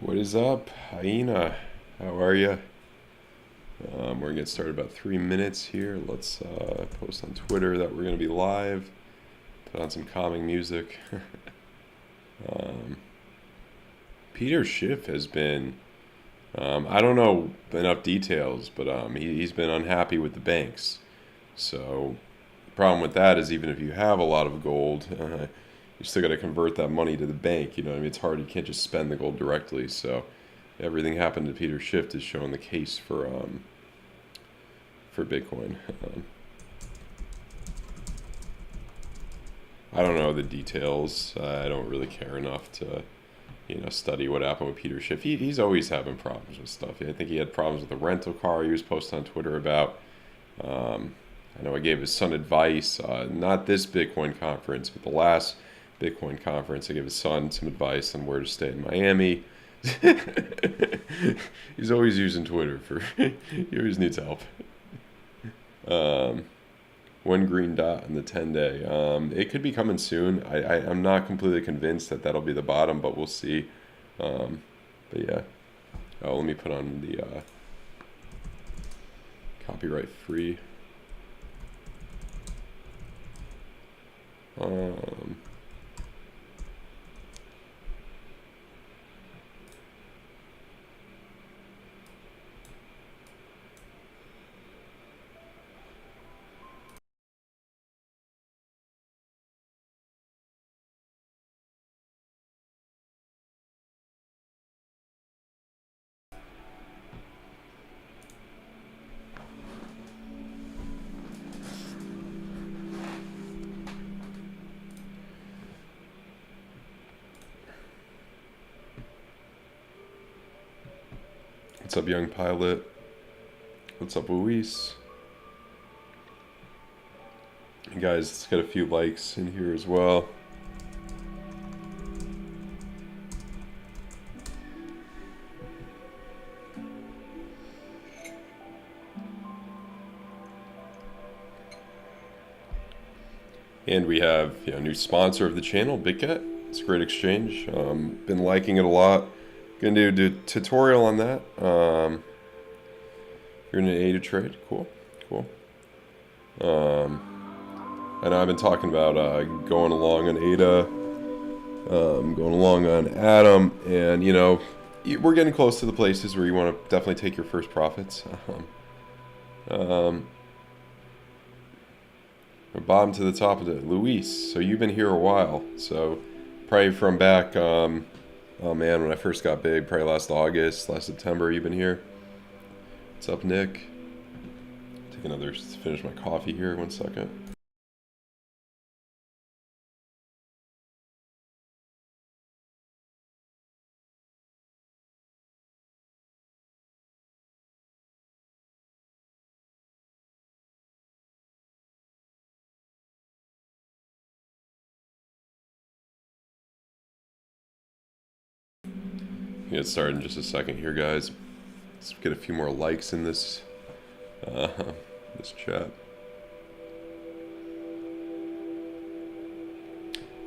What is up, Hyena? How are you? We're gonna get started about 3 minutes here. Let's post on Twitter that we're gonna be live. Put on some calming music. um, Peter Schiff has been, I don't know enough details, but he's been unhappy with the banks. So the problem with that is even if you have a lot of gold, you still got to convert that money to the bank. You know what I mean? It's hard. You can't just spend the gold directly. So everything happened to Peter Schiff is showing the case for Bitcoin. I don't know the details. I don't really care enough to, study what happened with Peter Schiff. He's always having problems with stuff. I think he had problems with the rental car he was posting on Twitter about. I know I gave his son advice, not this Bitcoin conference, but the last Bitcoin conference. I gave his son some advice on where to stay in Miami. He's always using Twitter for, he always needs help. One green dot on the 10-day. It could be coming soon. I'm not completely convinced that that'll be the bottom, but we'll see. But yeah. Oh, let me put on the copyright free. What's up, young pilot? What's up, Luis? And guys, let's get a few likes in here as well. And we have a new sponsor of the channel, Bitget. It's a great exchange. Been liking it a lot. Gonna do a tutorial on that. You're in an ADA trade. Cool. I know I've been talking about going along on ADA, going along on Atom, and we're getting close to the places where you want to definitely take your first profits. Bottom to the top of it, Luis. So you've been here a while. So probably from back. Oh man, when I first got big, probably last August, last September, you've been here. What's up, Nick? Take another, finish my coffee here, 1 second. Get started in just a second here, guys. Let's get a few more likes in this this chat.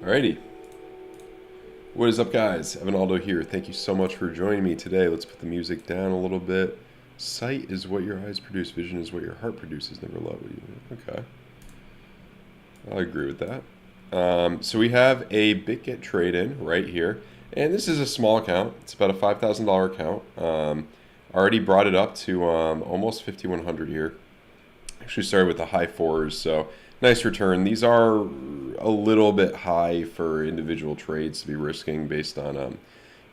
Alrighty. What is up, guys? Evan Aldo here. Thank you so much for joining me today. Let's put the music down a little bit. Sight is what your eyes produce. Vision is what your heart produces. Never love you. Okay. I agree with that. So we have a Bitget trade-in right here. And this is a small account. It's about a $5,000 account. Already brought it up to almost 5,100 here. Actually started with the high fours, so nice return. These are a little bit high for individual trades to be risking based on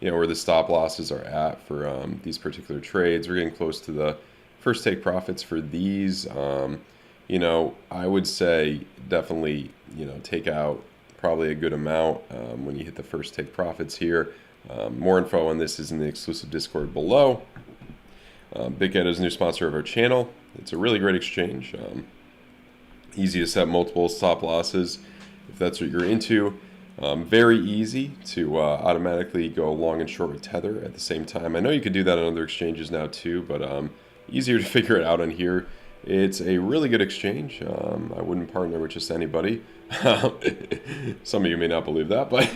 where the stop losses are at for these particular trades. We're getting close to the first take profits for these. I would say definitely take out probably a good amount when you hit the first take profits here. More info on this is in the exclusive Discord below. Bitget is a new sponsor of our channel. It's a really great exchange. Easy to set multiple stop losses if that's what you're into. Very easy to automatically go long and short with Tether at the same time. I know you could do that on other exchanges now too, but easier to figure it out on here. It's a really good exchange. I wouldn't partner with just anybody. Some of you may not believe that, but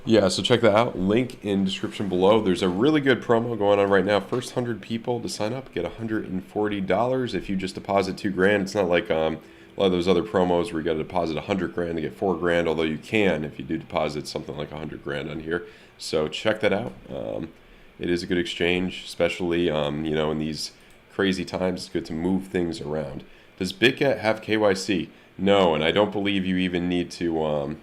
yeah, so check that out. Link in description below. There's a really good promo going on right now. First 100 people to sign up get $140 if you just deposit $2,000. It's not like a lot of those other promos where you got to deposit 100 grand to get $4,000, although you can if you do deposit something like 100 grand on here. So check that out. It is a good exchange, especially you know, in these crazy times. It's good to move things around. Does Bitget have KYC? No, and I don't believe you even need to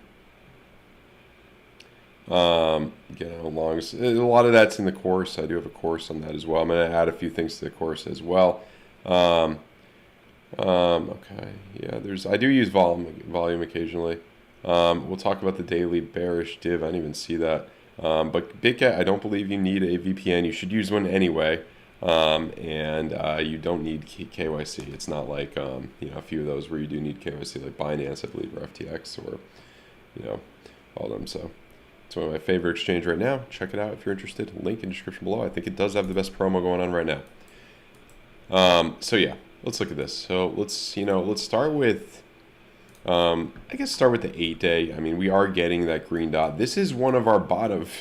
get along. A lot of that's in the course. I do have a course on that as well. I'm going to add a few things to the course as well. Okay, yeah, I do use volume occasionally. We'll talk about the daily bearish div. I didn't even see that. But Bitget, I don't believe you need a VPN. You should use one anyway. And you don't need KYC. It's not like you know, a few of those where you do need KYC, like Binance, I believe, or FTX, or you know, all of them. So it's one of my favorite exchange right now. Check it out if you're interested. Link in the description below. I think it does have the best promo going on right now. So yeah, let's look at this. So let's start with I guess start with the 8-day. I mean, we are getting that green dot. This is one of our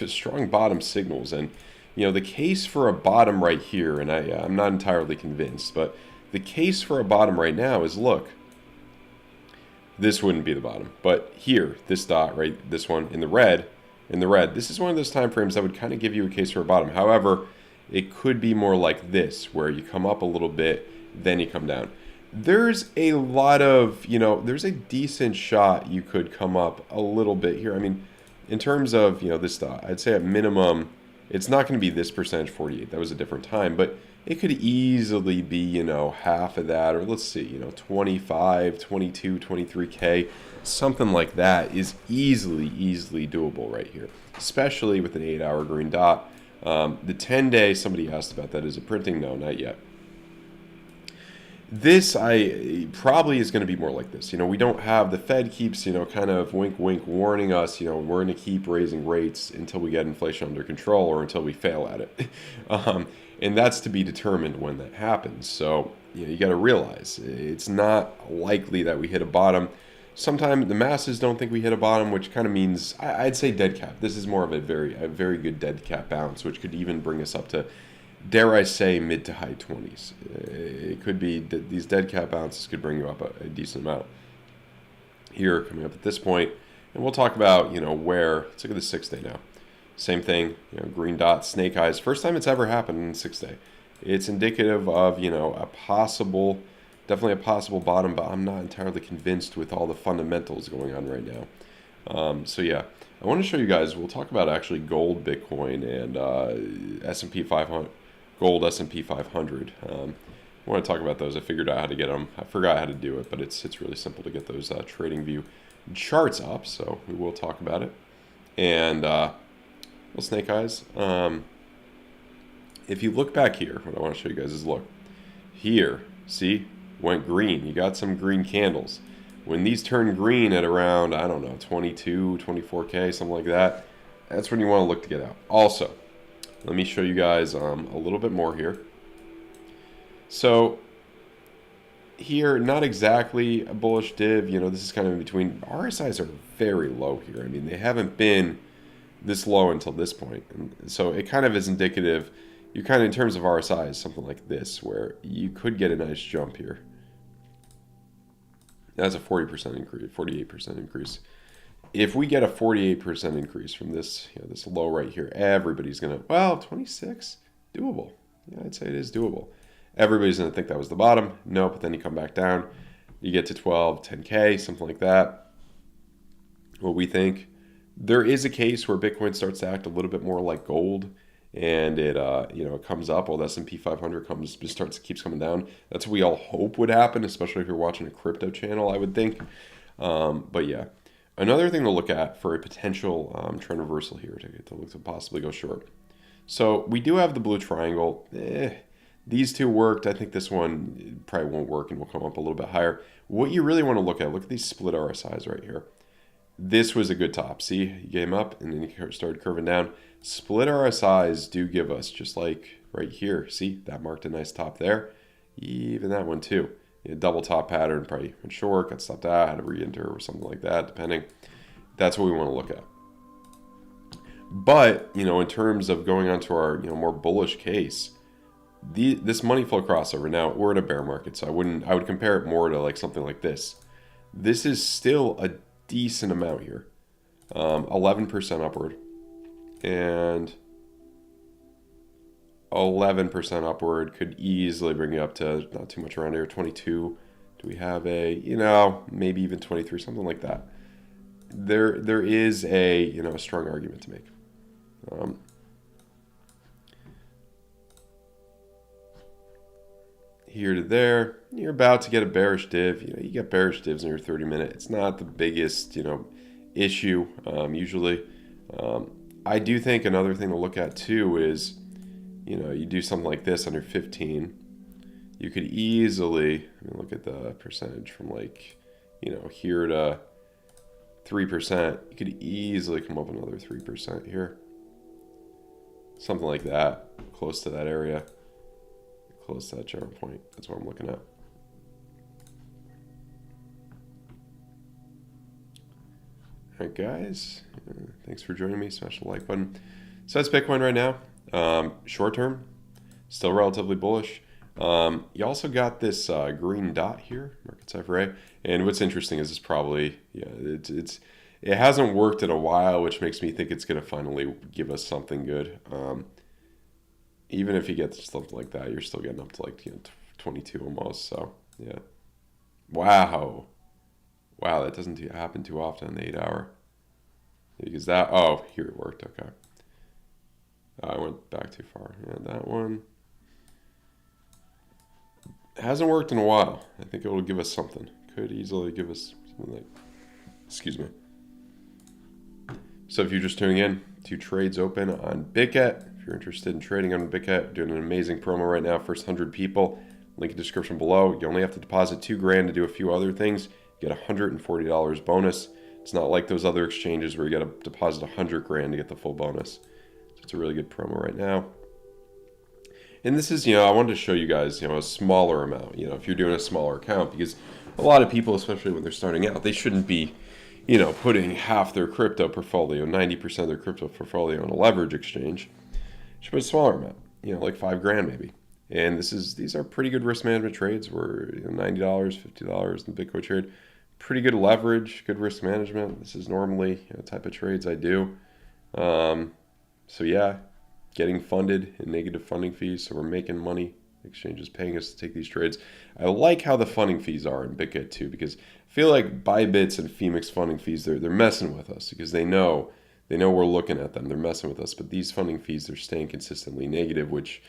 strong bottom signals, and you know, the case for a bottom right here, and I'm not entirely convinced, but the case for a bottom right now is, look, this wouldn't be the bottom, but here, this dot, right, this one in the red, this is one of those time frames that would kind of give you a case for a bottom. However, it could be more like this, where you come up a little bit, then you come down. There's a lot of, you know, there's a decent shot you could come up a little bit here. I mean, in terms of, you know, this dot, I'd say at minimum, it's not going to be this percentage 48. That was a different time, but it could easily be, you know, half of that, or let's see, you know, 25, 22, 23K, something like that is easily doable right here, especially with an 8-hour green dot. The 10-day, somebody asked about that. Is it printing? No, not yet. This probably is going to be more like this. You know, we don't have, the Fed keeps, you know, kind of wink, wink, warning us, you know, we're going to keep raising rates until we get inflation under control or until we fail at it. And that's to be determined when that happens. So, you know, you got to realize it's not likely that we hit a bottom. Sometimes the masses don't think we hit a bottom, which kind of means, I'd say dead cap. This is more of a very good dead cap bounce, which could even bring us up to, dare I say, mid to high 20s. It could be that these dead cap bounces could bring you up a decent amount. Here, coming up at this point, and we'll talk about, you know, where, let's look at the 6-day now. Same thing, you know, green dot, snake eyes. First time it's ever happened in the 6-day. It's indicative of, you know, definitely a possible bottom, but I'm not entirely convinced with all the fundamentals going on right now. So yeah, I want to show you guys, we'll talk about actually gold, Bitcoin, and S&P 500. Gold, S&P 500. I want to talk about those. I figured out how to get them. I forgot how to do it, but it's really simple to get those TradingView charts up, so we will talk about it. And well, snake eyes. If you look back here, what I want to show you guys is, look, here, see, went green. You got some green candles. When these turn green at around, I don't know, 22, 24K, something like that, that's when you want to look to get out. Also, let me show you guys a little bit more here. So here, not exactly a bullish div. You know, this is kind of in between. RSIs are very low here. I mean, they haven't been this low until this point. And so it kind of is indicative. You kind of, in terms of RSIs, something like this, where you could get a nice jump here. That's a 40% increase, 48% increase. If we get a 48% increase from this, you know, this low right here, everybody's going to, well, 26, doable. Yeah, I'd say it is doable. Everybody's going to think that was the bottom. No, but then you come back down. You get to 12, 10K, something like that. What we think. There is a case where Bitcoin starts to act a little bit more like gold, and it you know, it comes up while the S&P 500 keeps coming down. That's what we all hope would happen, especially if you're watching a crypto channel, I would think. But yeah. Another thing to look at for a potential trend reversal here to possibly go short. So we do have the blue triangle. These two worked. I think this one probably won't work and will come up a little bit higher. What you really want to look at these split RSIs right here. This was a good top. See, you came up and then you started curving down. Split RSIs do give us, just like right here, see, that marked a nice top there. Even that one too. Double top pattern, probably went short, got stopped out, had to re-enter or something like that, depending. That's what we want to look at. But, in terms of going on to our, more bullish case, this money flow crossover, now we're in a bear market, so I would compare it more to like something like this. This is still a decent amount here. 11% upward and 11% upward could easily bring you up to not too much around here, 22. Do we have maybe even 23, something like that. There is a strong argument to make. Here to there, you're about to get a bearish div. You get bearish divs in your 30-minute. It's not the biggest issue usually. I do think another thing to look at too is you do something like this under 15, you could easily, look at the percentage from like, here to 3%. You could easily come up another 3% here. Something like that, close to that area, close to that general point. That's what I'm looking at. All right, guys, thanks for joining me. Smash the like button. So that's Bitcoin right now. Short term, still relatively bullish. You also got this green dot here, market cipher A. And what's interesting is it's probably, it hasn't worked in a while, which makes me think it's going to finally give us something good. Even if you get something like that, you're still getting up to like 22 almost. So yeah, wow, that doesn't happen too often in the 8-hour. Because here it worked. Okay. I went back too far. Yeah, that one hasn't worked in a while. I think it will give us something. Could easily give us something like, excuse me. So if you're just tuning in, 2 trades open on Bitget. If you're interested in trading on Bitget, doing an amazing promo right now. First 100 people, link in the description below. You only have to deposit $2,000 to do a few other things. You get $140 bonus. It's not like those other exchanges where you got to deposit $100,000 to get the full bonus. It's a really good promo right now. And this is, I wanted to show you guys, a smaller amount, if you're doing a smaller account, because a lot of people, especially when they're starting out, they shouldn't be, putting half their crypto portfolio, 90% of their crypto portfolio in a leverage exchange. You should put a smaller amount, like $5,000 maybe. And these are pretty good risk management trades where $90, $50 in the Bitcoin trade. Pretty good leverage, good risk management. This is normally the type of trades I do. So yeah, getting funded in negative funding fees, so we're making money. The exchange is paying us to take these trades. I like how the funding fees are in Bitget too, because I feel like Bybit's and FEMEX funding fees, they're messing with us because they know we're looking at them. They're messing with us, but these funding fees, they're staying consistently negative, which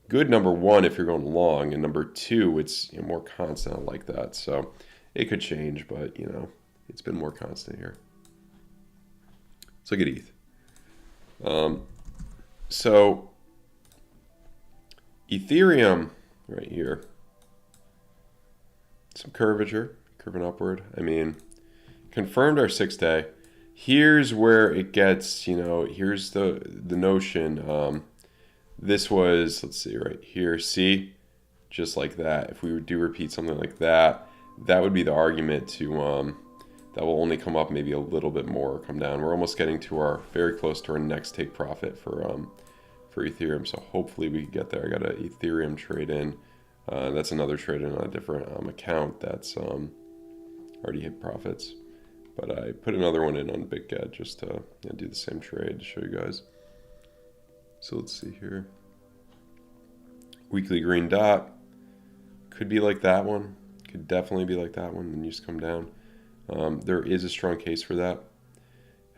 good, number one, if you're going long, and number two, it's more constant like that. So it could change, but it's been more constant here. Let's look at ETH. So Ethereum right here, some curvature, curving upward. Confirmed our 6-day. Here's where it gets, here's the notion. This was, let's see right here, see, just like that. If we do repeat something like that, that would be the argument to, that will only come up maybe a little bit more or come down. We're almost getting to very close to our next take profit for Ethereum. So hopefully we can get there. I got an Ethereum trade in. That's another trade in on a different account that's already hit profits. But I put another one in on Bitget just to do the same trade to show you guys. So let's see here. Weekly green dot. Could be like that one. Could definitely be like that one and just come down. There is a strong case for that.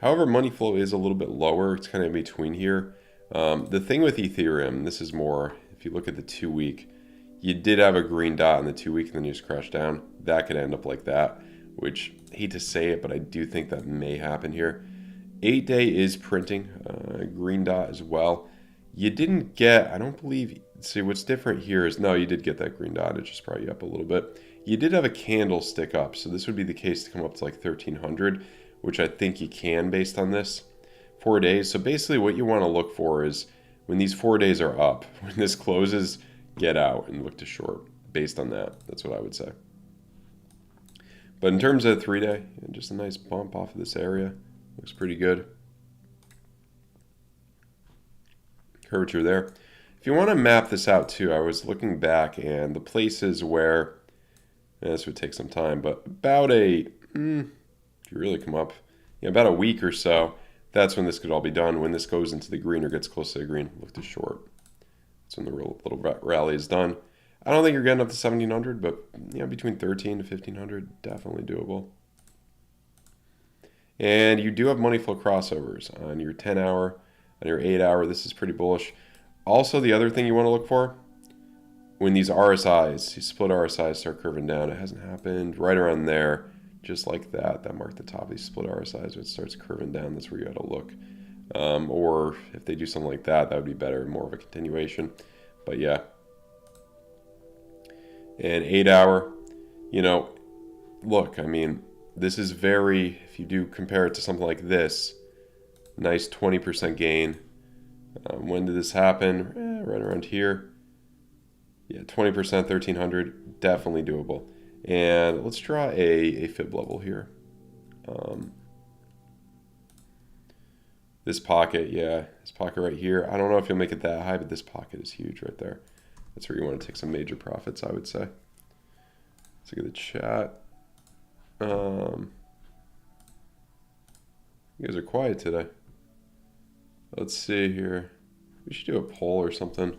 However, money flow is a little bit lower. It's kind of in between here. The thing with Ethereum, this is more, if you look at the 2-week, you did have a green dot in the 2-week and then you just crashed down. That could end up like that, which I hate to say it, but I do think that may happen here. 8-day is printing, green dot as well. You didn't get, I don't believe, see what's different here is, no, you did get that green dot. It just brought you up a little bit. You did have a candlestick up, so this would be the case to come up to like 1300, which I think you can based on this. 4 days. So basically what you want to look for is when these 4 days are up, when this closes, get out and look to short. based on that. That's what I would say. But in terms of 3-day, just a nice bump off of this area. Looks pretty good. Curvature there. If you want to map this out too, I was looking back, and the places where, this would take some time, but about if you really come up, about a week or so, that's when this could all be done. When this goes into the green or gets close to the green, look to short. That's when the real little rally is done. I don't think you're getting up to 1700, but between 13 to 1500, definitely doable. And you do have money flow crossovers on your 10 hour, on your 8 hour. This is pretty bullish. Also, the other thing you want to look for, when these RSIs, these split RSIs start curving down, it hasn't happened right around there, just like that. That marked the top of these split RSIs. When it starts curving down, that's where you got to look. Or if they do something like that, that would be better, more of a continuation. But yeah. And 8 hour, look, I mean, this is very, if you do compare it to something like this, nice 20% gain. When did this happen? Right around here. Yeah, 20%, 1300, definitely doable. And let's draw a fib level here. This pocket, this pocket right here. I don't know if you'll make it that high, but this pocket is huge right there. That's where you want to take some major profits, I would say. Let's look at the chat. You guys are quiet today. Let's see here. We should do a poll or something.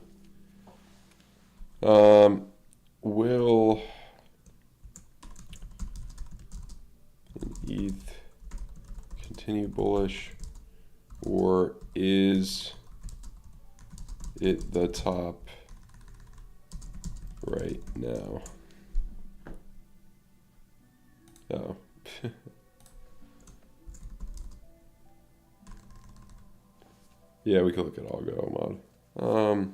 Will ETH continue bullish, or is it the top right now? Oh. Yeah, we could look at algo mod.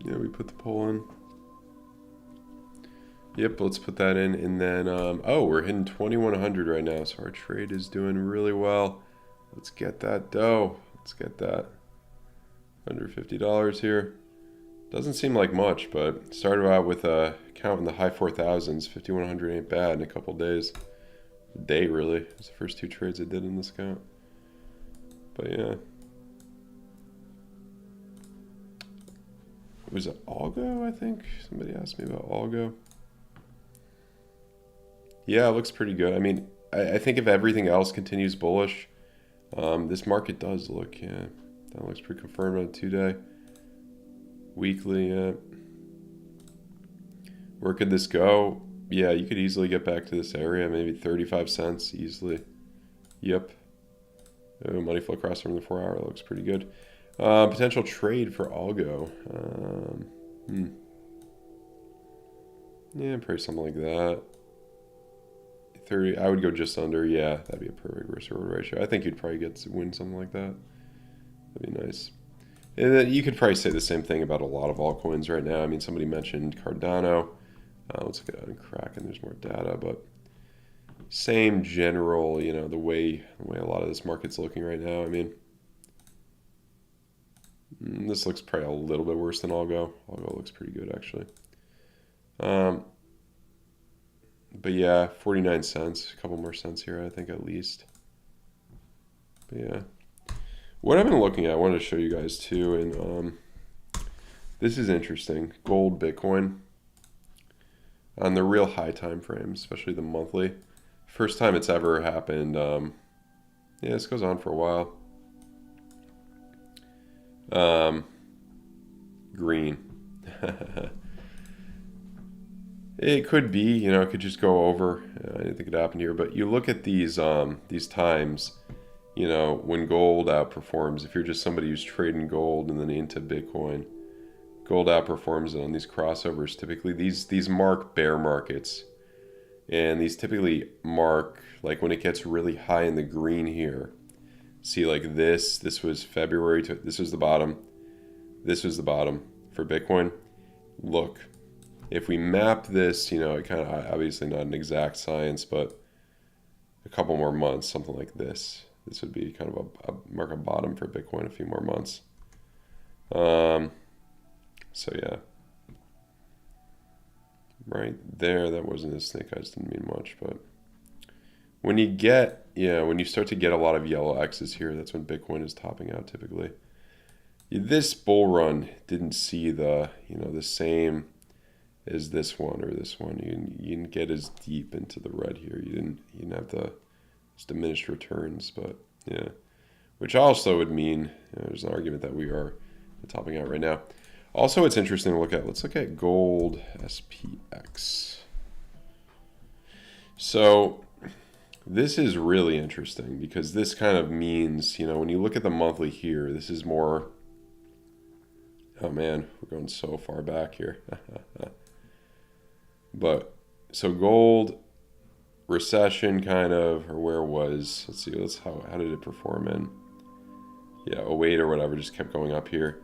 Yeah, we put the poll in. Yep, let's put that in, and then oh, we're hitting 2100 right now, so our trade is doing really well. Let's get that dough. Let's get that. $150 here. Doesn't seem like much, but started out with a count in the high 4000s. 5100 ain't bad in a couple days. A day, really. It was the first 2 trades I did in this account. But yeah. Was it Algo, I think? Somebody asked me about Algo. Yeah, it looks pretty good. I mean, I think if everything else continues bullish, this market does look, that looks pretty confirmed on a 2-day. Weekly, where could this go? Yeah, you could easily get back to this area, maybe 35 cents easily. Yep. Oh, money flow crossover in the 4 hour looks pretty good. Potential trade for Algo. Yeah, probably something like that. 30. I would go just under. Yeah, that'd be a perfect risk reward ratio. I think you'd probably get to win something like that. That'd be nice. And then you could probably say the same thing about a lot of altcoins right now. I mean, somebody mentioned Cardano. Let's look at it on Kraken. There's more data, but same general. The way a lot of this market's looking right now. I mean, this looks probably a little bit worse than Algo. Algo looks pretty good actually. But yeah, 49 cents, a couple more cents here, I think at least. But yeah, what I've been looking at, I wanted to show you guys too, and this is interesting. Gold, Bitcoin, on the real high time frame, especially the monthly. First time it's ever happened. Yeah, this goes on for a while. Green. It could be, it could just go over. I didn't think it happened here, but you look at these times, when gold outperforms. If you're just somebody who's trading gold and then into Bitcoin, gold outperforms it on these crossovers. Typically, these mark bear markets, and these typically mark like when it gets really high in the green here. See, like this was February. This was the bottom. This was the bottom for Bitcoin. Look. if we map this, you know, it kind of, obviously not an exact science, but a couple more months, something like this. This would be kind of a market bottom for Bitcoin, a few more months. So yeah, right there, that wasn't a snake eyes, didn't mean much, but when you get, when you start to get a lot of yellow X's here, that's when Bitcoin is topping out typically. This bull run didn't see the, the same as this one or this one. You didn't get as deep into the red here. You didn't have the diminished returns, but yeah, which also would mean there's an argument that we are topping out right now. Also, it's interesting to look at. Let's look at gold SPX. So this is really interesting because this kind of means, when you look at the monthly here, this is more. Oh man, we're going so far back here. But so gold recession kind of, or where was, let's see, how did it perform in? Yeah, 08 or whatever, just kept going up here.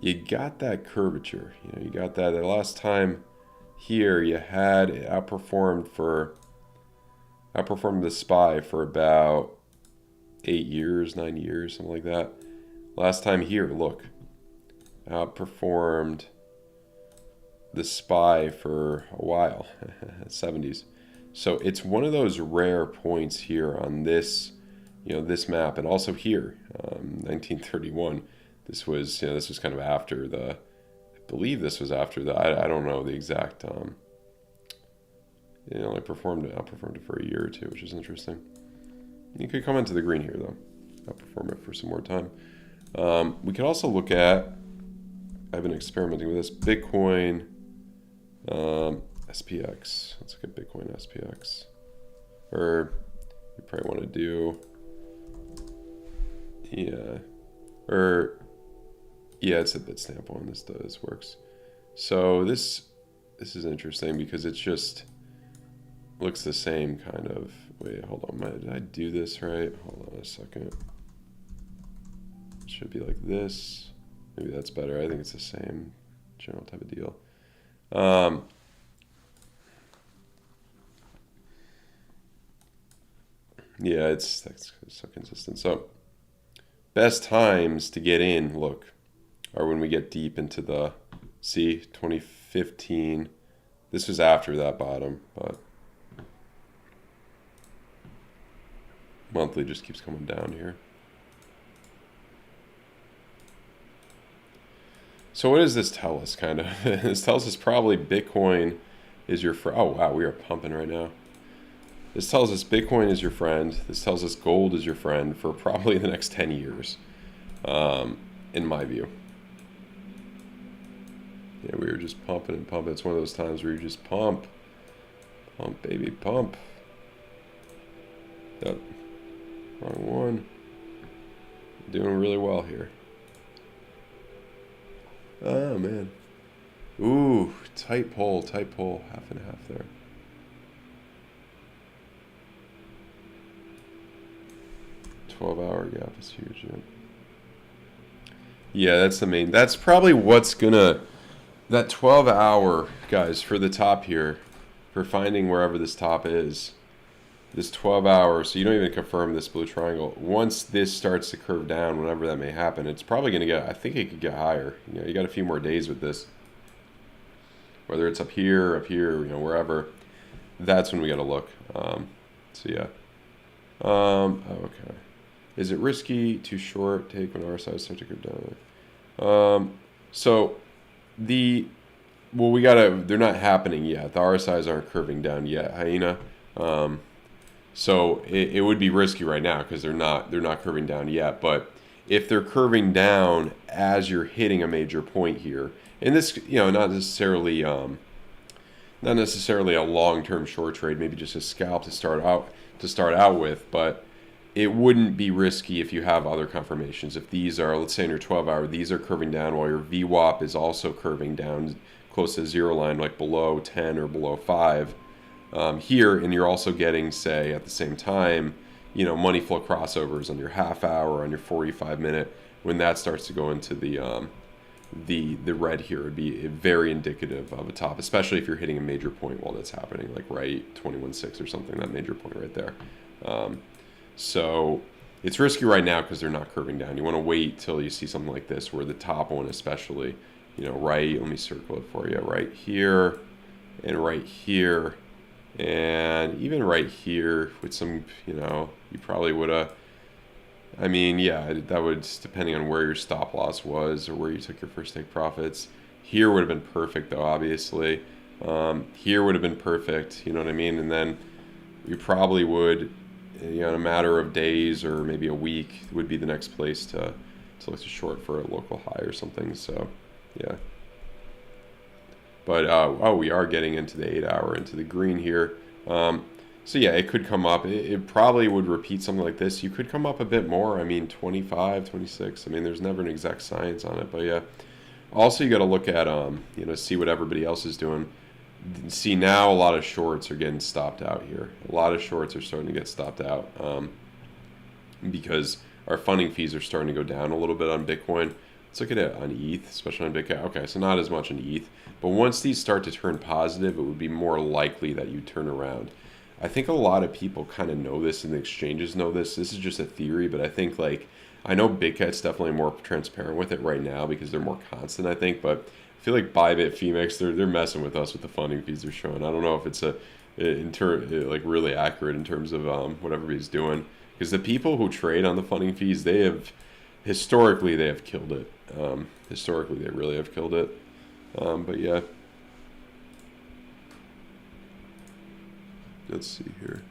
You got that curvature, you got that. The last time here you had it outperformed the SPY for about 8 years, 9 years, something like that. Last time here, look, outperformed the SPY for a while, 70s. So it's one of those rare points here on this, this map, and also here, 1931. This was kind of after the, I believe this was after the, I don't know the exact, I outperformed it for a year or two, which is interesting. You could come into the green here though, outperform it for some more time. We could also look at, I've been experimenting with this, Bitcoin SPX. Let's look at Bitcoin SPX. Or you probably want to do, it's a Bitstamp one. This works. So this is interesting because it's just looks the same kind of. Wait, hold on. Did I do this right? Hold on a second. It should be like this. Maybe that's better. I think it's the same general type of deal. Yeah, that's so consistent. So best times to get in, look, are when we get deep into the, 2015. This was after that bottom, but monthly just keeps coming down here. So what does this tell us, kind of? This tells us probably Bitcoin is your friend. Oh, wow, we are pumping right now. This tells us Bitcoin is your friend. This tells us gold is your friend for probably the next 10 years, in my view. Yeah, we were just pumping and pumping. It's one of those times where you just pump. Pump, baby, pump. Yep. Wrong one. Doing really well here. Oh, man. Ooh, tight pull, half and half there. $12-hour gap is huge, yeah. Yeah, that's the main. That's probably what's gonna. That 12-hour, guys, for the top here, for finding wherever this top is. This 12-hour, so you don't even confirm this blue triangle. Once this starts to curve down, whenever that may happen, it's probably going to get, I think it could get higher. You got a few more days with this. Whether it's up here, wherever. That's when we got to look. So yeah. Okay. Is it risky to short take when RSIs start to curve down? They're not happening yet. The RSIs aren't curving down yet, Hyena. So it would be risky right now because they're not curving down yet. But if they're curving down as you're hitting a major point here, and this, not necessarily a long-term short trade, maybe just a scalp to start out with, but it wouldn't be risky if you have other confirmations. If these are, let's say in your 12-hour, these are curving down while your VWAP is also curving down close to the zero line, like below 10 or below 5. Here, and you're also getting, say, at the same time, money flow crossovers on your half hour, on your 45-minute, when that starts to go into the the red here would be very indicative of a top, especially if you're hitting a major point while that's happening, like right 21.6 or something, that major point right there. So it's risky right now because they're not curving down. You want to wait till you see something like this where the top one especially, right, let me circle it for you, right here and right here and even right here with some, you probably would have, yeah, that would, depending on where your stop loss was or where you took your first take profits. Here would have been perfect though, obviously. Here would have been perfect, you know what I mean? And then you probably would, in a matter of days or maybe a week would be the next place to look to short for a local high or something. So, yeah. But, we are getting into the 8 hour, into the green here. So yeah, it could come up. It probably would repeat something like this. You could come up a bit more. 25, 26. There's never an exact science on it. But yeah, also you got to look at, see what everybody else is doing. See, now a lot of shorts are getting stopped out here. A lot of shorts are starting to get stopped out because our funding fees are starting to go down a little bit on Bitcoin. Let's look at it on ETH, especially on Bitcoin. Okay, so not as much on ETH. But once these start to turn positive, it would be more likely that you turn around. I think a lot of people kind of know this and the exchanges know this. This is just a theory, but I think I know Bitget's definitely more transparent with it right now because they're more constant, I think. But I feel like Bybit, FEMEX, they're messing with us with the funding fees they're showing. I don't know if it's really accurate in terms of what everybody's doing. Because the people who trade on the funding fees, historically they have killed it. Historically they really have killed it. But yeah. Let's see here.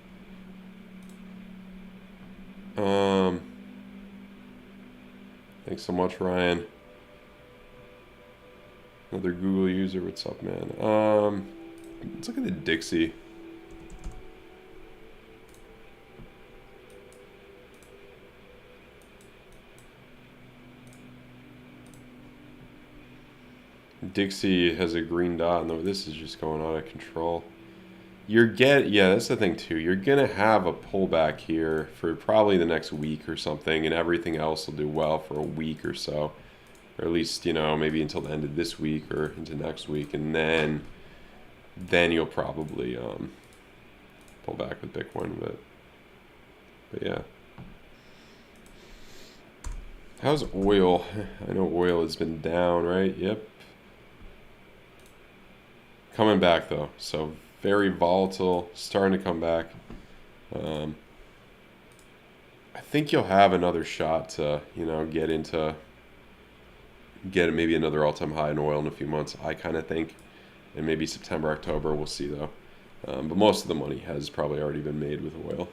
Thanks so much, Ryan. Another Google user. What's up, man? Let's look at the Dixie. Dixie has a green dot. No, this is just going out of control. That's the thing too. You're gonna have a pullback here for probably the next week or something, and everything else will do well for a week or so, or at least maybe until the end of this week or into next week, and then you'll probably pull back with Bitcoin a bit. But yeah, how's oil? I know oil has been down, right? Yep, coming back though. So. Very volatile, starting to come back. I think you'll have another shot to, get maybe another all-time high in oil in a few months, I kind of think. And maybe September, October, we'll see though. But most of the money has probably already been made with oil.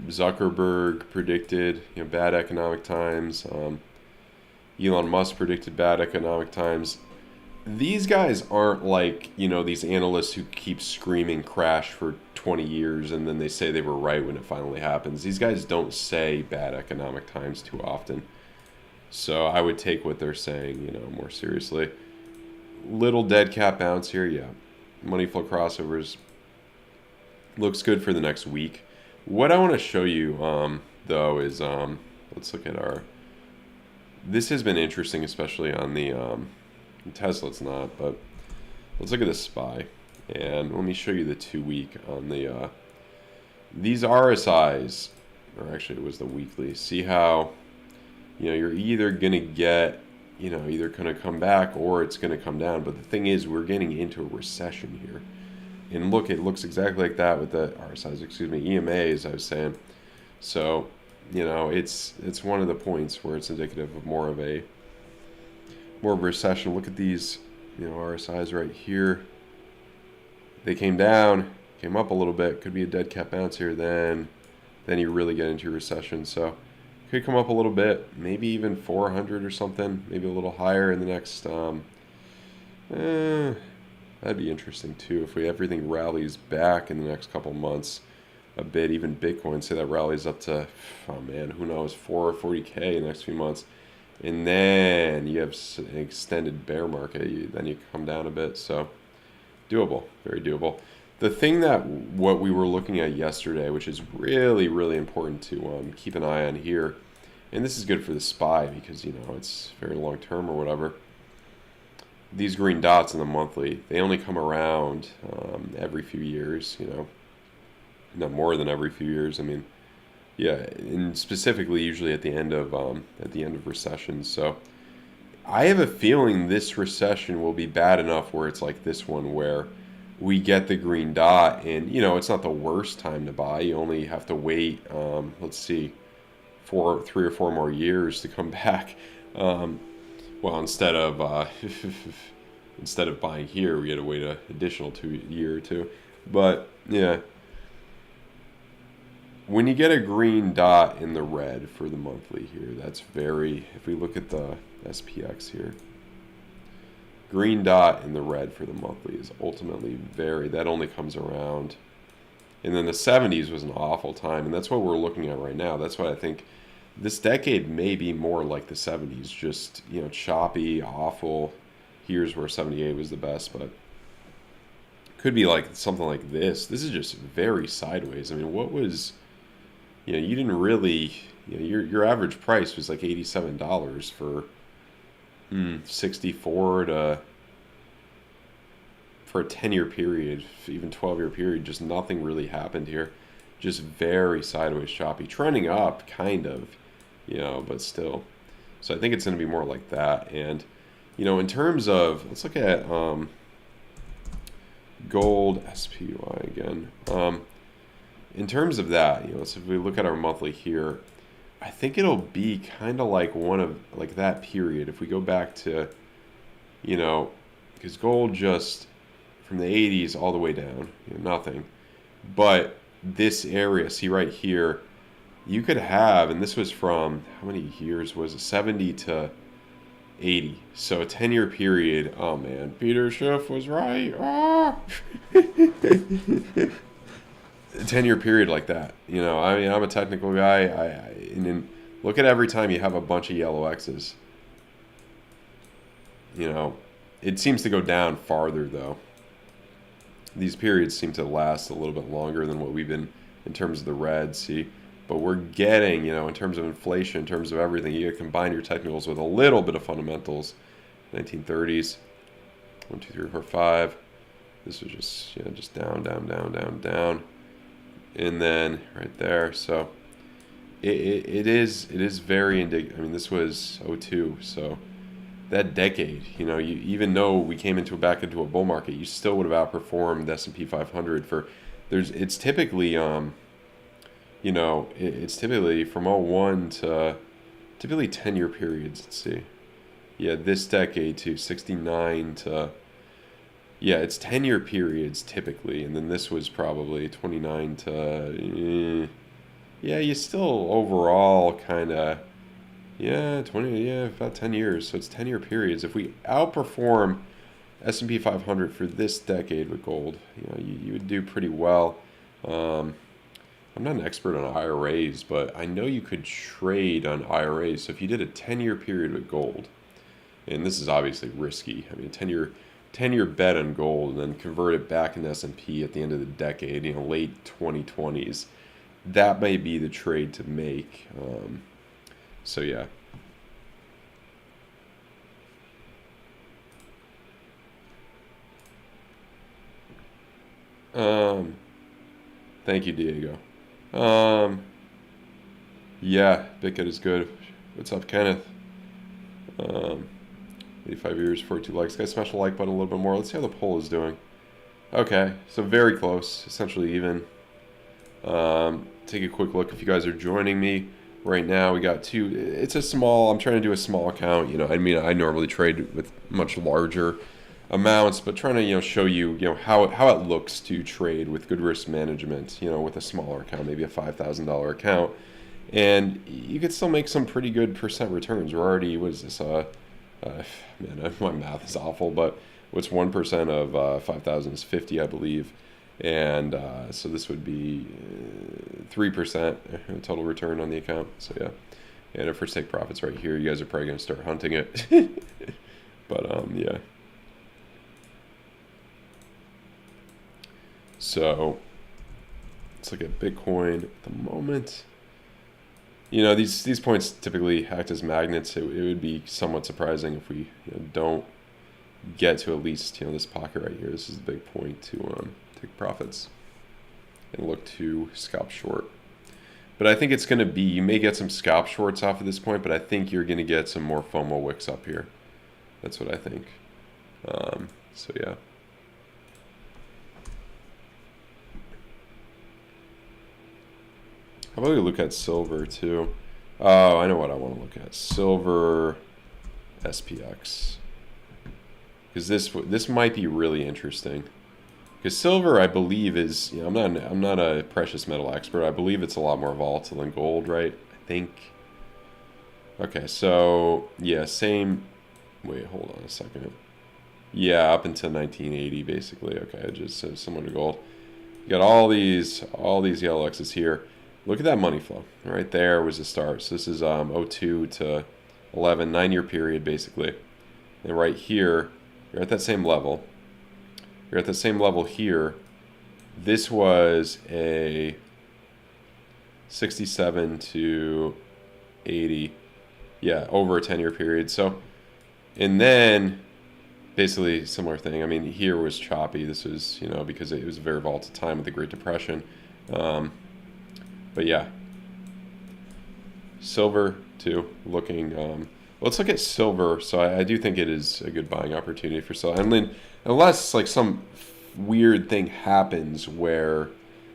Zuckerberg predicted, bad economic times. Elon Musk predicted bad economic times. These guys aren't like, these analysts who keep screaming crash for 20 years and then they say they were right when it finally happens. These guys don't say bad economic times too often. So I would take what they're saying, more seriously. Little dead cat bounce here, yeah. Money flow crossovers looks good for the next week. What I want to show you, though, is let's look at this has been interesting, especially on the Tesla. It's not, but let's look at the SPY, and let me show you the 2 week on the these RSIs, or actually it was the weekly. See how you're either gonna get either gonna come back or it's gonna come down. But the thing is, we're getting into a recession here. And look, it looks exactly like that with the RSIs, EMAs, I was saying. So, it's one of the points where it's indicative of more of a recession. Look at these, RSIs right here. They came down, came up a little bit. Could be a dead cat bounce here. Then you really get into a recession. So, could come up a little bit, maybe even 400 or something, maybe a little higher in the next. That'd be interesting too if everything rallies back in the next couple months a bit. Even Bitcoin, say that rallies up to, who knows, 40K in the next few months. and then you have an extended bear market. Then you come down a bit. So doable, very doable. The thing that what we were looking at yesterday, which is really, really important to keep an eye on here, and this is good for the SPY because, it's very long term or whatever. These green dots in the monthly, they only come around every few years, not more than every few years. I mean, yeah, and specifically usually at the end of recessions. So I have a feeling this recession will be bad enough where it's like this one where we get the green dot and, it's not the worst time to buy. You only have to wait, let's see, 3 or 4 more years to come back. Well, instead of buying here, we had to wait an additional year or two. But yeah, when you get a green dot in the red for the monthly here, that's very. If we look at the SPX here, green dot in the red for the monthly is ultimately very. That only comes around. And then the 70s was an awful time, and that's what we're looking at right now. That's why I think this decade may be more like the 70s, just, choppy, awful. Here's where 78 was the best, but could be like something like this. This is just very sideways. I mean, what was, you didn't really, your average price was like $87 for 64 to, for a 10-year period, even 12-year period, just nothing really happened here. Just very sideways, choppy, trending up, kind of, but still. So I think it's going to be more like that. And, in terms of, let's look at gold, SPY again. In terms of that, so if we look at our monthly here, I think it'll be kind of like like that period. If we go back to, because gold just from the 80s all the way down, nothing. But this area, see right here, you could have, and this was from, how many years was it? 70 to 80. So a 10-year period. Oh man, Peter Schiff was right. Oh. A 10-year period like that. I mean, I'm a technical guy. And then look at every time you have a bunch of yellow X's. It seems to go down farther though. These periods seem to last a little bit longer than what we've been in terms of the red, see? But we're getting, in terms of inflation, in terms of everything, you combine your technicals with a little bit of fundamentals. 1930s, 1, 2, 3, 4, 5. This was just down, down, down, down, down. And then right there, so it is very indicative. I mean, this was '02, so that decade, even though we came back into a bull market, you still would have outperformed the S&P 500 it's typically, it's typically from '01 to typically 10-year periods. Let's see. Yeah, this decade to 69 to, it's 10-year periods typically. And then this was probably 29 to, you still overall kind of, 20, about 10 years. So it's 10-year periods. If we outperform S&P 500 for this decade with gold, you would do pretty well. I'm not an expert on IRAs, but I know you could trade on IRAs. So if you did a 10-year period with gold, and this is obviously risky. I mean, 10-year bet on gold and then convert it back into S&P at the end of the decade, late 2020s, that may be the trade to make. So yeah. Thank you, Diego. Yeah, Bitget is good. What's up, Kenneth? 85 years, 42 likes. Guys, smash the like button a little bit more. Let's see how the poll is doing. Okay, so very close, essentially even. Take a quick look if you guys are joining me right now. We got two. It's a small. I'm trying to do a small account. I mean, I normally trade with much larger amounts, but trying to show you how it looks to trade with good risk management. With a smaller account, maybe a $5,000 account, and you could still make some pretty good percent returns. We're already, what is this? Man, my math is awful, but what's 1% of 5,000 is 50, I believe. And so this would be 3% total return on the account. So yeah, And if we take profits right here, you guys are probably going to start hunting it. But, yeah. So, let's look at Bitcoin at the moment. You know, these points typically act as magnets. It would be somewhat surprising if we don't get to at least this pocket right here. This is the big point to take profits and look to scalp short. But I think it's going to be, you may get some scalp shorts off of this point, but I think you're going to get some more FOMO wicks up here. That's what I think. So yeah. How about we look at silver too? Oh, I know what I want to look at. Silver SPX. Because this might be really interesting. Because silver, I believe, is, I'm not a precious metal expert. I believe it's a lot more volatile than gold, right? I think. Okay, so yeah, same. Wait, hold on a second. Yeah, up until 1980, basically. Okay, just similar to gold. You got all these yellow X's here. Look at that money flow. Right there was the start. So this is 02 to 11, 9-year period, basically. And right here, you're at that same level. You're at the same level here. This was a 67 to 80. Yeah, over a 10-year period. So, and then basically similar thing. I mean, here was choppy. This was, because it was a very volatile time with the Great Depression. But yeah, silver too, looking, let's look at silver. So I do think it is a good buying opportunity for silver. And then, unless like some weird thing happens where,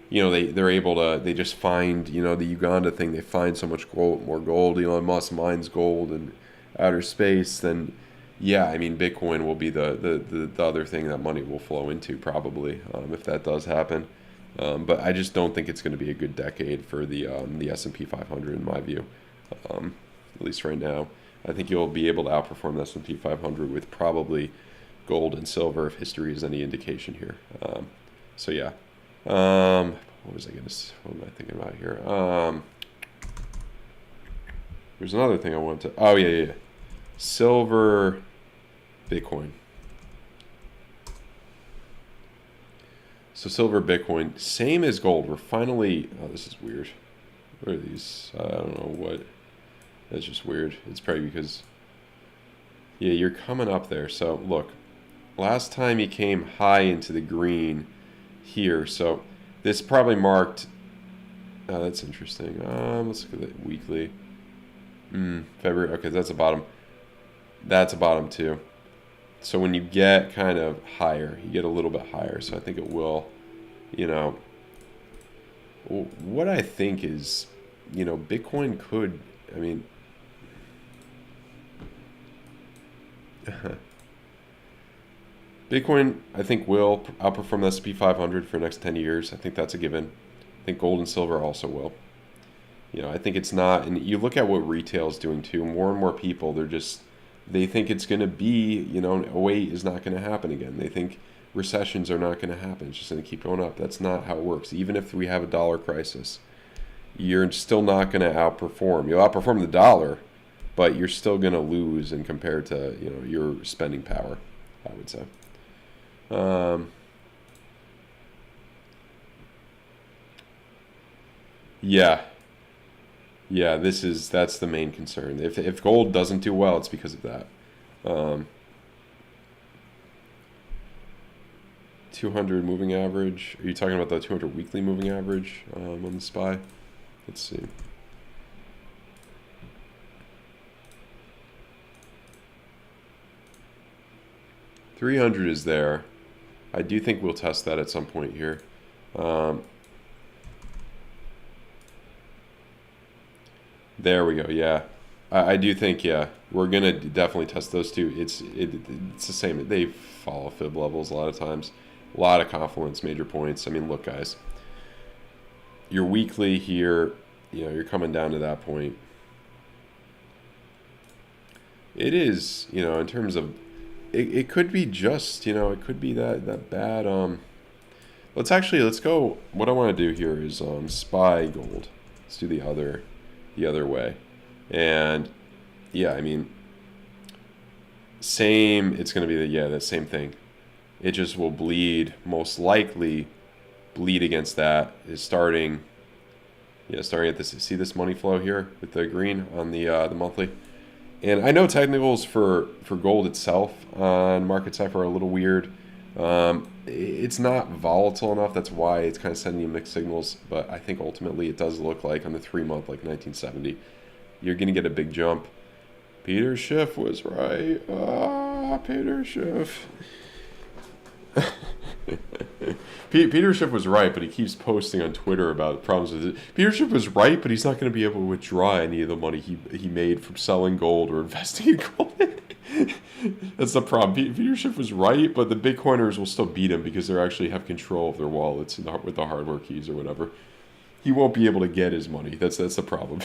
they're able to, they just find, the Uganda thing, they find so much gold, more gold, Elon Musk mines gold in outer space, then yeah, I mean, Bitcoin will be the other thing that money will flow into probably, if that does happen. But I just don't think it's going to be a good decade for the S&P 500 in my view, at least right now. I think you'll be able to outperform the S&P 500 with probably gold and silver if history is any indication here. So yeah. What am I thinking about here? There's another thing I wanted to. Oh yeah. Silver, Bitcoin. So silver, Bitcoin, same as gold. We're finally. Oh, this is weird. What are these? I don't know what. That's just weird. It's probably because. Yeah, you're coming up there. So look, last time you came high into the green here. So this probably marked. Oh, that's interesting. Let's look at the weekly. February. Okay, that's a bottom. That's a bottom too. So when you get kind of higher, you get a little bit higher. So I think it will, what I think is, Bitcoin could, I mean, Bitcoin, I think, will outperform the S&P 500 for the next 10 years. I think that's a given. I think gold and silver also will. I think it's not, and you look at what retail is doing too. More and more people, they think it's going to be, 08 is not going to happen again. They think recessions are not going to happen. It's just going to keep going up. That's not how it works. Even if we have a dollar crisis, you're still not going to outperform. You'll outperform the dollar, but you're still going to lose in compared to, your spending power, I would say. Yeah, that's the main concern. If gold doesn't do well, it's because of that. 200 moving average. Are you talking about the 200 weekly moving average on the SPY? Let's see. $300 is there. I do think we'll test that at some point here. There we go. Yeah, I do think, yeah, we're gonna definitely test those two. It's the same. They follow fib levels a lot of times. A lot of confluence, major points. I mean, look, guys, your weekly here, you're coming down to that point. It is, in terms of, it could be just, it could be that bad. Let's go. What I want to do here is SPY gold. Let's do the other way, And yeah, I mean, same. It's going to be that same thing. It just will bleed, most likely bleed against that. Is starting. Yeah, starting at this. See this money flow here with the green on the monthly. And I know technicals for gold itself on market side are a little weird. It's not volatile enough. That's why it's kind of sending you mixed signals. But I think ultimately it does look like on the 3-month, like 1970, you're going to get a big jump. Peter Schiff was right. Peter Schiff. Peter Schiff was right, but he keeps posting on Twitter about problems with it. Peter Schiff was right, but he's not going to be able to withdraw any of the money he made from selling gold or investing in gold. That's the problem. Peter Schiff was right, but the Bitcoiners will still beat him because they actually have control of their wallets with the hardware keys or whatever. He won't be able to get his money. That's the problem.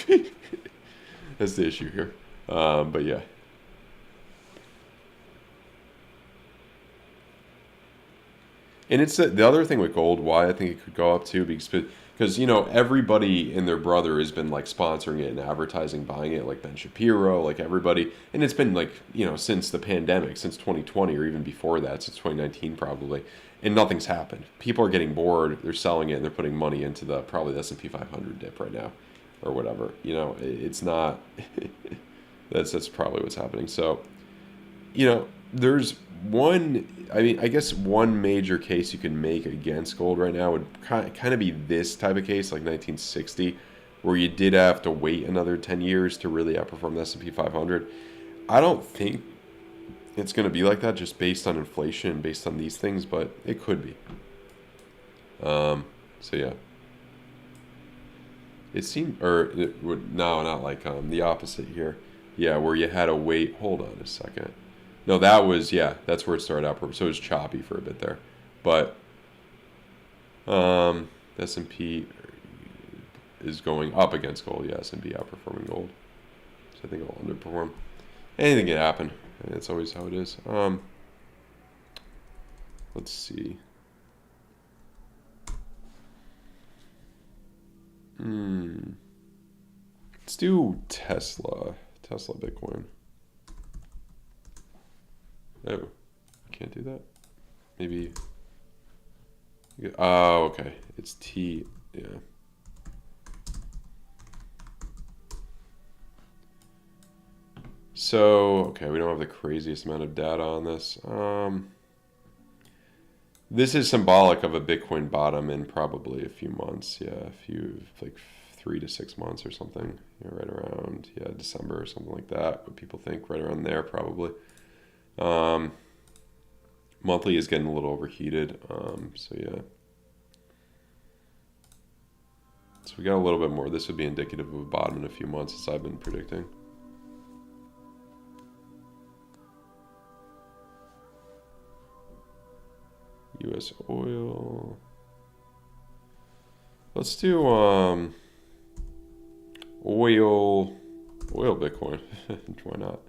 That's the issue here. But yeah. And it's the other thing with gold, why I think it could go up too, because everybody and their brother has been like sponsoring it and advertising, buying it, like Ben Shapiro, like everybody, and it's been like since the pandemic, since 2020 or even before that, since 2019 probably, and nothing's happened. People are getting bored, they're selling it, and they're putting money into probably the S&P 500 dip right now, or whatever. It's not. That's probably what's happening. So, there's I guess one major case you can make against gold right now would kind of be this type of case, like 1960, where you did have to wait another 10 years to really outperform the S&P 500. I don't think it's going to be like that just based on inflation and based on these things, but it could be. So yeah. It seemed, no, not like the opposite here. Yeah, where you had to wait. Hold on a second. No, that's where it started out. So it was choppy for a bit there. But S&P is going up against gold. Yeah, S&P outperforming gold. So I think it'll underperform. Anything can happen. And it's always how it is. Let's see. Let's do Tesla Bitcoin. Oh, can't do that. Maybe. Oh, okay. It's T. Yeah. So, okay, we don't have the craziest amount of data on this. This is symbolic of a Bitcoin bottom in probably a few months. Yeah, like 3 to 6 months or something. Right around, December or something like that. What people think, right around there probably. Monthly is getting a little overheated. So yeah. So we got a little bit more. This would be indicative of a bottom in a few months, as I've been predicting. U.S. oil. Let's do oil Bitcoin. Why not?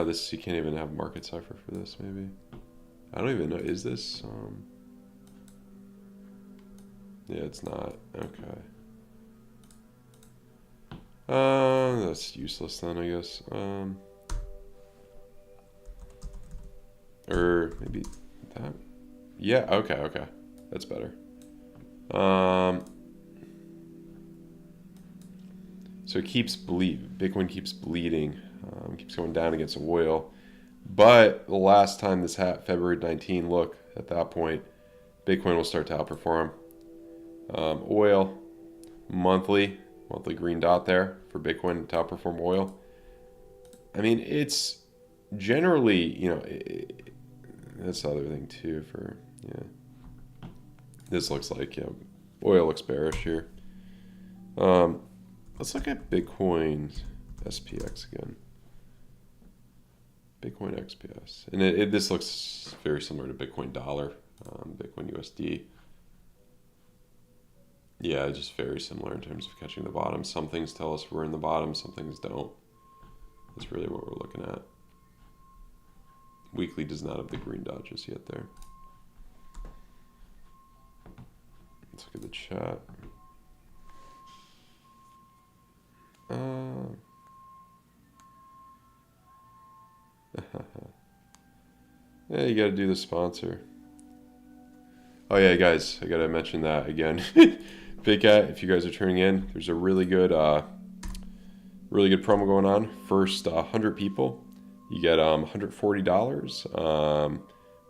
This, you can't even have market cipher for this, maybe. I don't even know. Is this? Yeah, it's not. Okay. That's useless then, I guess. Or maybe that. Yeah. Okay. That's better. So it keeps Bitcoin keeps bleeding. Keeps going down against oil. But the last time this happened, February 19, look, at that point, Bitcoin will start to outperform. Oil, monthly green dot there for Bitcoin to outperform oil. I mean, it's generally, that's the other thing too This looks like, oil looks bearish here. Let's look at Bitcoin SPX again. Bitcoin XPS. And this looks very similar to Bitcoin dollar, Bitcoin USD. Yeah, just very similar in terms of catching the bottom. Some things tell us we're in the bottom, some things don't. That's really what we're looking at. Weekly does not have the green dot just yet there. Let's look at the chat. You got to do the sponsor. Oh yeah, guys, I got to mention that again. Bitget, if you guys are tuning in, there's a really good promo going on. First 100 people, you get $140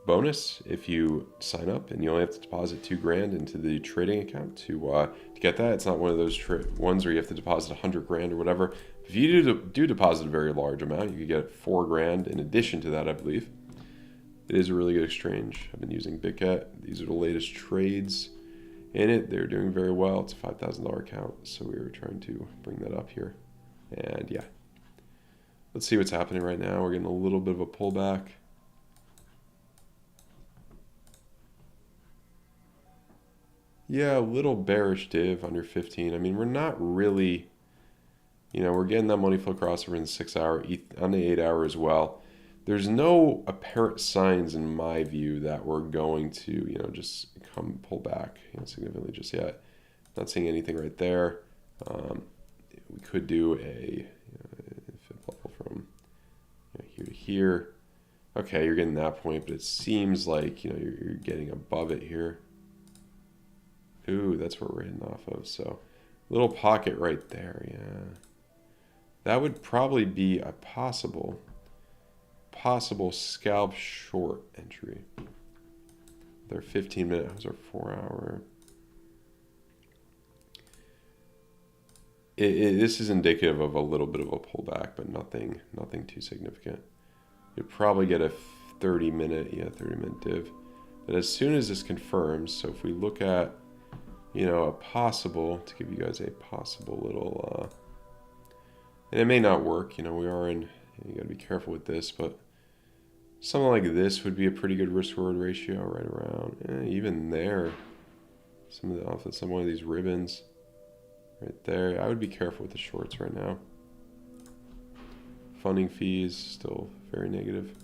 bonus if you sign up, and you only have to deposit $2,000 into the trading account to get that. It's not one of those ones where you have to deposit $100,000 or whatever. If you do deposit a very large amount, you could get $4,000 in addition to that, I believe. It is a really good exchange. I've been using Bitget. These are the latest trades in it. They're doing very well. It's a $5,000 account, so we were trying to bring that up here. And yeah, let's see what's happening right now. We're getting a little bit of a pullback. Yeah, a little bearish div under 15. I mean, we're not really, we're getting that money flow crossover in the 6 hour, on the 8 hour as well. There's no apparent signs in my view that we're going to, just come pull back significantly just yet. Not seeing anything right there. We could do a fib level from here to here. Okay, you're getting that point, but it seems like you're getting above it here. Ooh, that's where we're hitting off of. So, little pocket right there. Yeah, that would probably be a possible scalp short entry. Their 15-minute, how's our 4 hour? This is indicative of a little bit of a pullback, but nothing too significant. You'd probably get a 30-minute div. But as soon as this confirms, so if we look at, a possible, to give you guys a possible little, and it may not work, we are in, you gotta be careful with this, but something like this would be a pretty good risk-reward ratio right around, even there, off of some one of these ribbons right there. I would be careful with the shorts right now. Funding fees still very negative.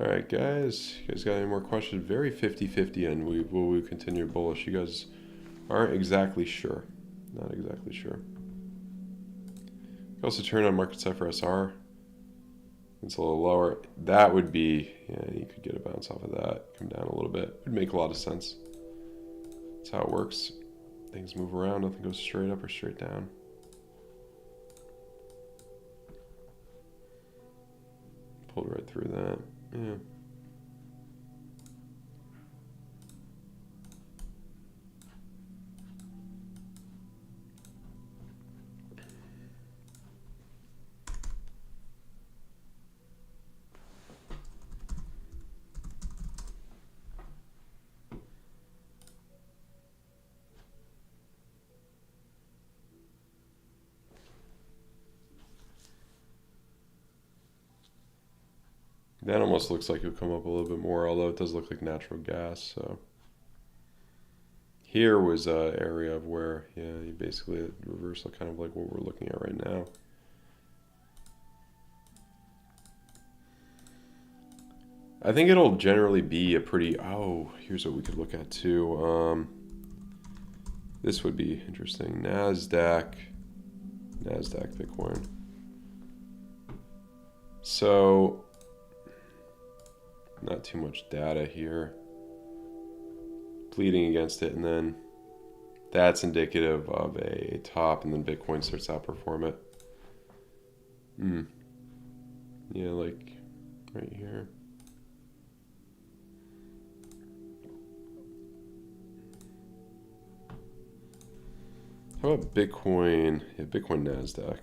All right, guys. You guys got any more questions? Very 50-50, and will we continue bullish? You guys aren't exactly sure. Not exactly sure. You also turn on market set for SR. It's a little lower. That would be, you could get a bounce off of that. Come down a little bit. It would make a lot of sense. That's how it works. Things move around. Nothing goes straight up or straight down. Pulled right through that. Yeah. That almost looks like it would come up a little bit more, although it does look like natural gas. So here was an area of where, you basically reversal, kind of like what we're looking at right now. I think it'll generally be a pretty, here's what we could look at too. This would be interesting. NASDAQ Bitcoin. So not too much data here. Bleeding against it, and then that's indicative of a top, and then Bitcoin starts to outperform it. Yeah, like right here. How about Bitcoin? Yeah, Bitcoin NASDAQ.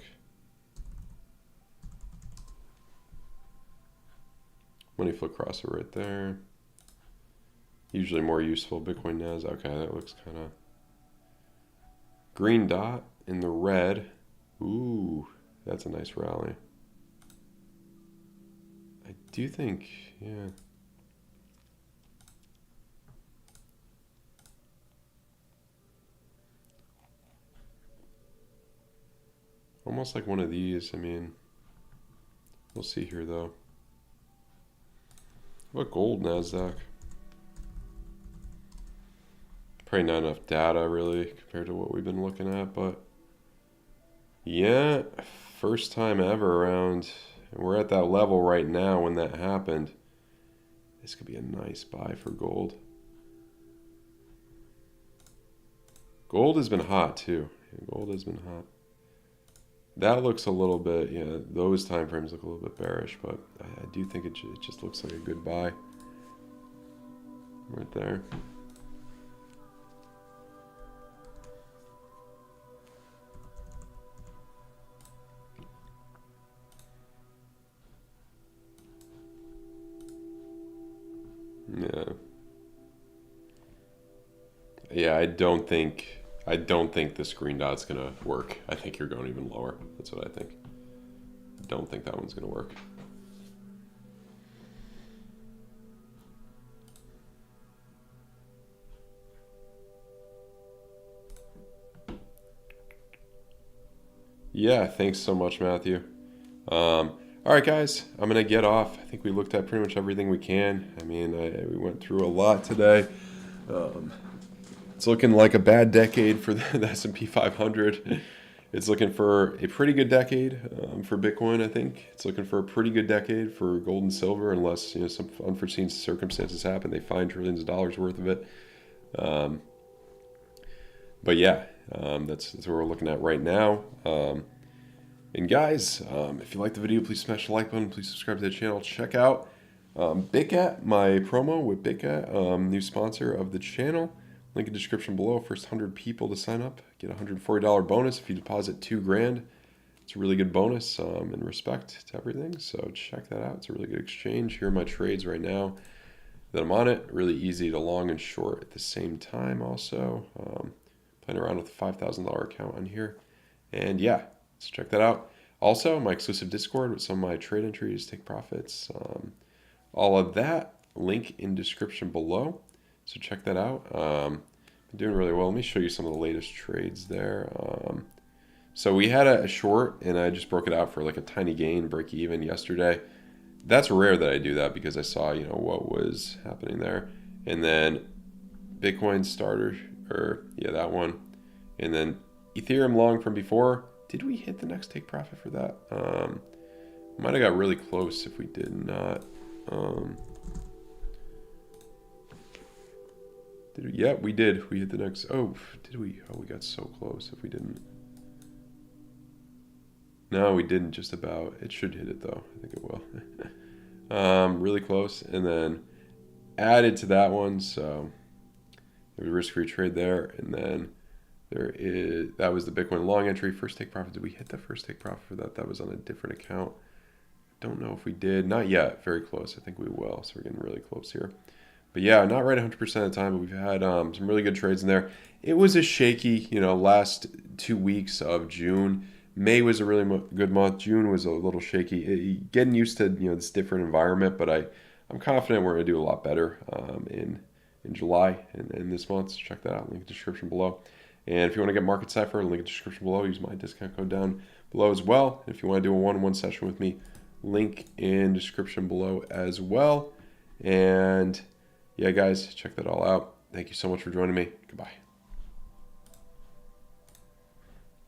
Money flow crossover right there. Usually more useful. Bitcoin NASDAQ. Okay, that looks kind of green dot in the red. Ooh, that's a nice rally. I do think, yeah. Almost like one of these. I mean, we'll see here though. What gold NASDAQ? Probably not enough data really compared to what we've been looking at, but yeah, first time ever around. We're at that level right now when that happened. This could be a nice buy for gold. Gold has been hot too. Yeah, gold has been hot. That looks a little bit, yeah, those time frames look a little bit bearish, but I do think it just looks like a good buy right there. Yeah. Yeah, I don't think this green dot's gonna work. I think you're going even lower. That's what I think. I don't think that one's gonna work. Yeah, thanks so much, Matthew. All right, guys, I'm gonna get off. I think we looked at pretty much everything we can. I mean, we went through a lot today. It's looking like a bad decade for the S&P 500. It's looking for a pretty good decade for Bitcoin, I think. It's looking for a pretty good decade for gold and silver, unless some unforeseen circumstances happen. They find trillions of dollars worth of it. But yeah, that's what we're looking at right now. And guys, if you like the video, please smash the like button. Please subscribe to the channel. Check out Bitget, my promo with Bitget, new sponsor of the channel. Link in the description below. First 100 people to sign up get a $140 bonus if you deposit $2,000. It's a really good bonus in respect to everything. So check that out. It's a really good exchange. Here are my trades right now that I'm on it. Really easy to long and short at the same time. Also playing around with a $5,000 account on here. And yeah, so check that out. Also, my exclusive Discord with some of my trade entries, take profits, all of that. Link in description below. So check that out. Been doing really well. Let me show you some of the latest trades there. So we had a short, and I just broke it out for like a tiny gain, break even yesterday. That's rare that I do that because I saw what was happening there. And then Bitcoin starter, or yeah, that one. And then Ethereum long from before. Did we hit the next take profit for that? Might have got really close if we did not. Yeah, we did. We hit the next. Oh, did we? Oh, we got so close if we didn't. No, we didn't just about. It should hit it though. I think it will. Really close. And then added to that one. So there was a risk-free trade there. And then that was the Bitcoin long entry. First take profit. Did we hit the first take profit for that? That was on a different account. Don't know if we did. Not yet. Very close. I think we will. So we're getting really close here. But yeah, not right 100% of the time, but we've had some really good trades in there. It was a shaky, last 2 weeks of June. May was a really good month. June was a little shaky. Getting used to this different environment, but I'm confident we're going to do a lot better in July and this month. So check that out. Link in the description below. And if you want to get Market Cipher, link in the description below. Use my discount code down below as well. And if you want to do a one-on-one session with me, link in description below as well. And yeah, guys, check that all out. Thank you so much for joining me. Goodbye.